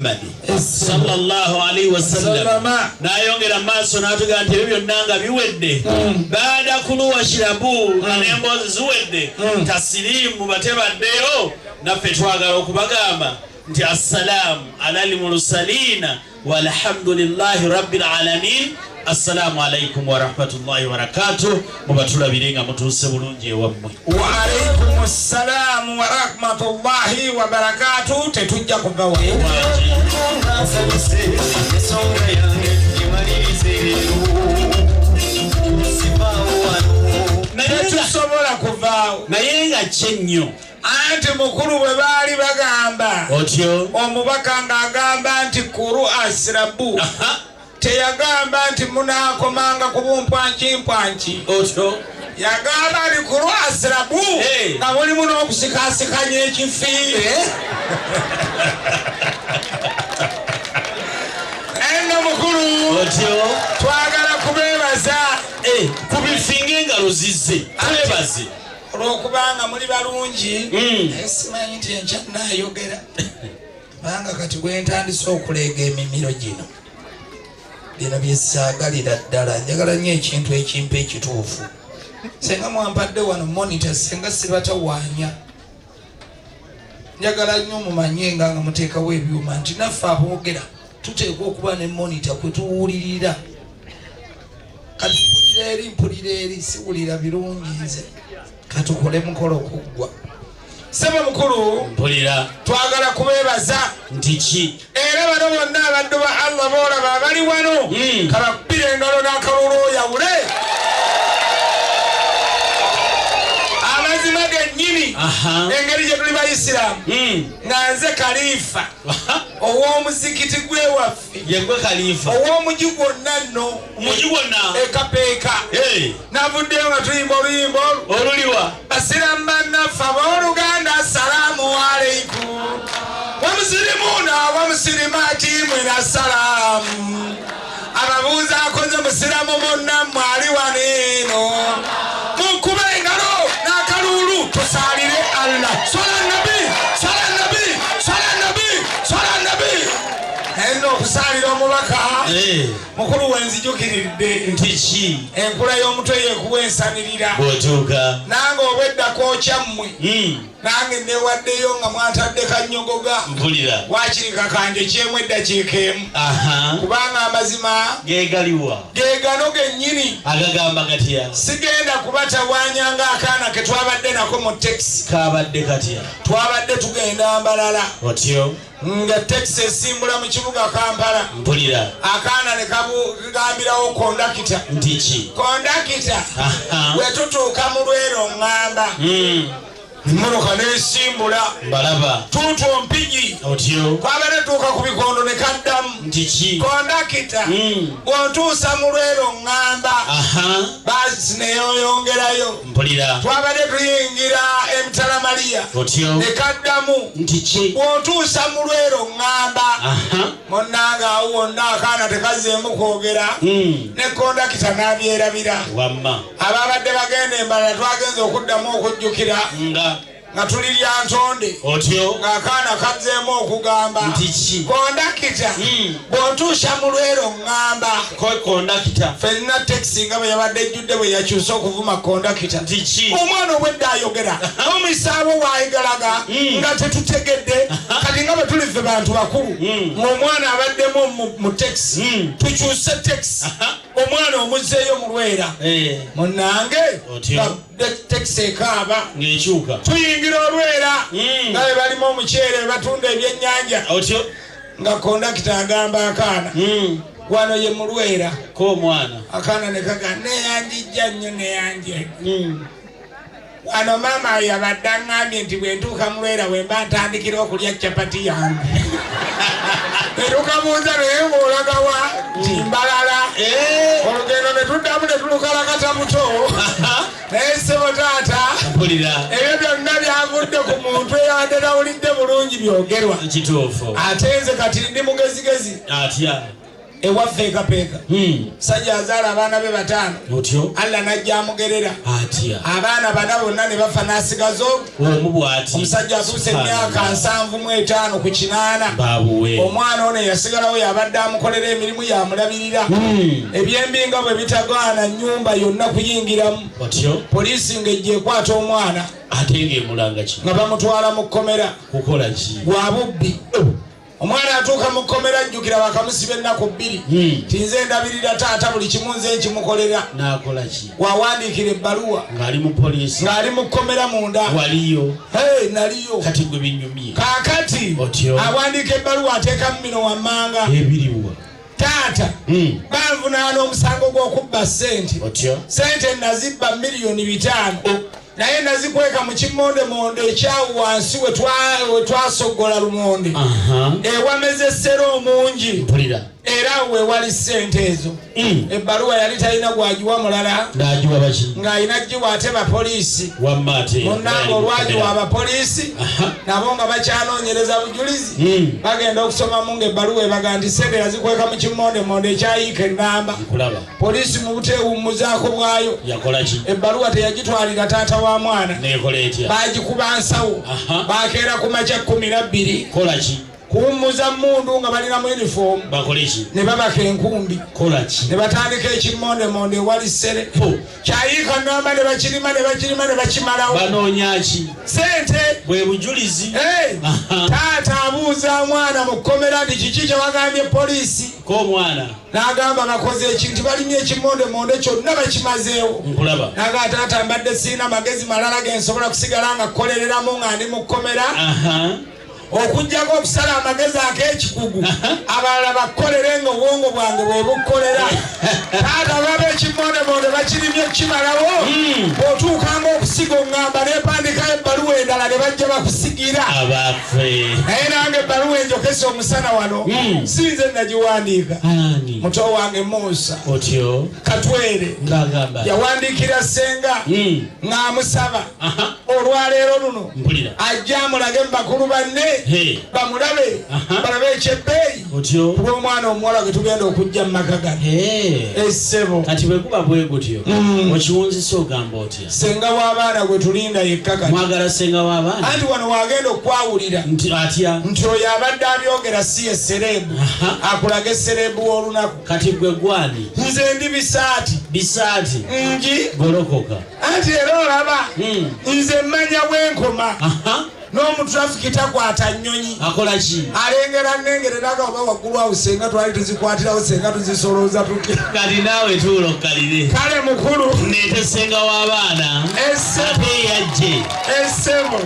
sallallahu alaihi wasallam nayongera maaso n'atuga nti ebyo byonna nga biwedde baada kuluwa shirabu n'emboozi ziwedde tasirimu batebaddeyo naffe twagala okubagamba nti assalamu alal mursalina walhamdulillahi rabbil alamin. Assalamu alaikum wa rahmatullahi wa barakatuh. Mubatulabirenga mutuse bulungi ewammwe. Wa alaikum assalam wa rahmatullahi wa barakatuh. Tetujja kuva wa netusobola kuvaawo naye nga kyennyo anti mukulu bwe baali bagamba otyo omubaka ng'agamba nti kuru asirabu teyagamba nti munaakomanga ku bumpwankimpwanki otyo yagamba ni kuru asirabu nga mulimu n'okusikasikanya ekifiire eno mukulu otyo twagala kubeebaza kubifinga engalo zizze twebaze olw'okubanga muli balungi simanyi nti enkya naayogera kubanga kati gwentandise okuleega emimiro gino bino byesaagalira ddala njagala nnyo ekintu ekimpa ekituufu senga mwampadde wano monitor senga sibatawaanya njagala nnyo mumanye nga muteekawo ebyuma nti naffe aboogera tuteekwa okuba ne monitor kwe tuwulirira kati mpulira eri siwulira birungi nze katukole mukolo kuggwa sema mukulu mpulira twagala kubeebaza nti ki era bano bonna abaddu ba Allah boolaba abali wano kabakubira engalo n'akalulu oyawule amazima gennyini engeri gye tuli bayisiraamu nga nze kalifa ow'omuzikiti gwewaffe yegwe kalifa ow'omugi gwonna nno omugi gwonna ekapeeka navuddeyo nga tuyimba oluyimba oluliwa basiramu bannaffe abooluganda assalaamu aleikum wamusirimuna wamusirimaati mwena salaamu ababuuza akoze musiramu munnammwe ali waneeno mukube engalo n'akaluulu tusaalire Allah swala nabi swala nabi swala nabi swala nabi eno okusaalira omubaka mukulu wenzijjukiridde nti ki enkula y'omutwe yekuwa ensanirira bw'otuuka nange obwedda kokyammwe nange newaddeyo nga mwatadde kanyogoga mpulira wakirika kanje kyemu eddakiika emu kubanga amazima gegaliwa gegano gennyini agagamba gatya sigenda kubatawanyanga akaana ke twabadde nako mu tekisi kabadde katya twabadde tugenda Mbalala otyo nga tekisi esimbula mu kibuga Kampala mpulira akaana ne kabugambirawo kondakita nti ki kondakita bwe tutuuka mu Lweela ŋŋamba emmoloka n'esimbula mbalaba tuutwo mpigi otyo kwabadde tuuka ku bikondo ne kaddamu nti ki kondakita bw'ontuusa mu Lweela ŋŋamba baasi neyoyongerayo mpulira twabadde tuyingira emitala Mariya otyo ne kaddamu nti ki bw'ontuusa mu Lweela ŋŋamba monnanga awo wonna akaana tekazzeemu kwogera ne kondakita n'abyerabira wamma ababadde bagenda Embalala twagenza okuddamu okujjukira nga tuli lya ntonde otyo ng'akaana kazzeemu okugamba nti ki kondakita bw'ontuusa mu Lweela ŋŋamba kondakita ffenna tekisi nga bwe yabadde ejjudde bwe yakyusa okuvuma kondakita nti ki omwana obwedda ayogera n'omuyisaabo waayigalaga nga tetutegedde kati nga bwe tuli ffe bantu bakulu ng'omwana abaddemu mu tekisi tukyuse tekisi omwana omuzzeeyo mu Lweela munnange tekisi ekaaba ng'ekyuka tuyingira Olweela nga bwe balimu omuceere batunda ebyennyanja otyo nga kondakita agamba akaana wano ye mu Lweela k'omwana akaana ne kaga neyanjijja nnyo neyanje wano maama yabadde aŋŋambye nti bwe ntuuka mu Lweela bwe mba ntandikira okulya capati yange netukabuuza naye ng'olagawa nti Mbalala olugendo ne tuddamu ne tulukalakata buto naye ssebo taata ebyo byonna byavudde ku muntu eyabadde tawulidde bulungi byogerwa kituufu ate nze kati ndi mugezigezi atya ewaffe ekapeeka musajja azaala abaana be 5 otyo alla najja amugerera atya abaana bana bonna ne bafa n'asigaza omu bw'ati omusajja atuuse emyaka 75 ku 8 babuwe omwana ono yasigalawo yabadde amukolera emirimu yamulabirira ebyembinga bwe bitagaana nnyumba yonna kuyingiramu otyo poliisi ng'ejja ekwata omwana ate ng'emulanga ki nga bamutwala mu kkomera kukola ki gwa bubbi omwana atuuka mu kkomera ajjukira bakamusiba ennaku 2 tinze ndabirira taata buli kimu nze nkimukolera n'akola ki wawandiikira ebbaluwa ng'ali mu poliisi ng'ali mu kkomera munda waliyo naliyo kati gwe binyumye kaakati otyo awandiika ebbaluwa ateekamu mino wammanga ebiriwa taata banvunaana omusango gw'okubba ssente otyo ssente nazibba $5,000 naye nazikweka mu kimondemonde ekyawo wansi we twasogola lumonde ewameze essera omungi mpulira era wewali ssente ezo ebbaluwa yali talina gwagiwa mulala n'agiwa baki ng'alina giwa ate bapoliisi wammate munnanga olwagiwa abapoliisi nabo nga bakyanoonyereza bujulizi bagenda okusomamu ng'ebbaluwa ebaga nti ssente yazikweka mu kimondemonde ekyayiika ennamba poliisi mu buteewummuzaako bwayo yakola ki ebbaluwa teyagitwalira taata wa mwana nekola etya bagikuba nsawo bakeera ku makya 12 kola ki kuwummuza mundu nga balina mu uniform bakole ki ne babaka enkumbi kola ki ne batandika ekimondemonde ewali ssere kyayiika nnamba ne bakirima ne bakimalawo banoonya ki ssente bwe bujulizi taata abuuza mwana mu kkomera nti kiki kyewagambye poliisi k'omwana n'agamba bakoze ekintu balimye ekimondemonde kyonna bakimazeewo nkulaba naga taata mbadde sirina magezi malala gensobola kusigala nga kkolereramu nga ndi mu kkomera okujjako okusala amagezi ak'ekikugu abalala bakkolere nga obwongo bwange bwe bukkolera taata baba ekimondemonde bakirimye kimalawo bw'otuukanga okusiga oŋŋamba n'epandikayo ebbaluwa endala ne bajja bakusigira abafe naye nange ebbaluwa enjokesa omusana wano sinze nagiwandiika muto wange Musa otyo Katwere ngagamba yawandiikira ssenga ng'amusaba olwaleero luno ajja amulage mu bakulu banne bamulabe balabe ekyebbeeyi kuba omwana omuwala gwe tugenda okujja mu maka gano essebo kati bwe kuba bwe gutyo okiwunzisa ogamba otya senga w'abaana gwe tulinda yekka kati mwagala senga w'abaana anti wano wagenda okwawulira atya nti oyo abadde abyogera si ye serebu akulaga eserebu w'olunaku kati gwe gwani nze ndi bisaati ngi golokoka anti era olaba nze mmanya bwenkoma n'omutrafiki takwata nnyonyi akola ki alengera nengereraga oba waggulu awo senga twali tuzikwatirawo senga tuzisolooza tuti kati naawe tuula okkalire kale mukulu neete senga w'abaana ate yajje essebo